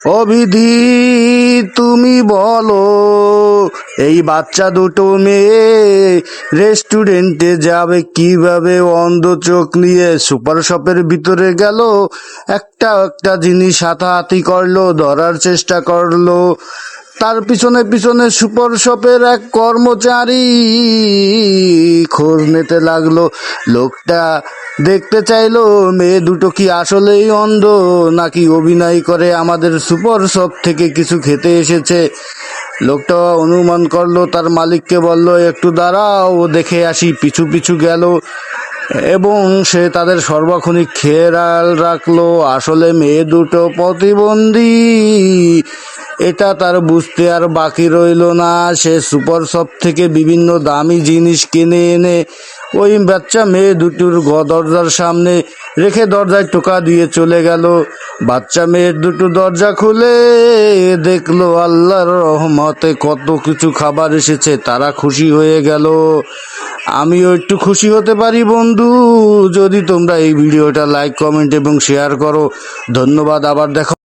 অবিধি, তুমি বলো, এই বাচ্চা দুটো মেয়ে রেস্টুরেন্টে যাবে কিভাবে? অন্ধ চোখ নিয়ে সুপার শপের ভিতরে গেল, একটা একটা জিনিস হাতাহাতি করলো, ধরার চেষ্টা করলো। তার পিছনে পিছনে সুপার শপের এক কর্মচারী খোঁজ নিতে লাগলো। লোকটা দেখতে চাইলো মেয়ে দুটো কি আসলেই অন্ধ নাকি অভিনয় করে আমাদের সুপার শপ থেকে কিছু খেতে এসেছে। লোকটা অনুমান করলো, তার মালিককে বলল একটু দাঁড়াও, দেখে আসি। পিছু পিছু গেল এবং সে তাদের সর্বক্ষণিক খেয়াল রাখলো আসলে মেয়ে দুটো প্রতিবন্ধী। এটা তার বুঝতে আর বাকি রইল না। সে সুপার শপ থেকে বিভিন্ন দামি জিনিস কিনে এনে ওই বাচ্চা মেয়ে দুটোর দরজার সামনে রেখে দরজায় টোকা দিয়ে চলে গেল। বাচ্চা মেয়ের দুটো দরজা খুলে দেখলো আল্লাহর রহমতে কত কিছু খাবার এসেছে। তারা খুশি হয়ে গেল। আমিও একটু খুশি হতে পারি বন্ধু, যদি তোমরা এই ভিডিওটা লাইক, কমেন্ট এবং শেয়ার করো। ধন্যবাদ, আবার দেখা।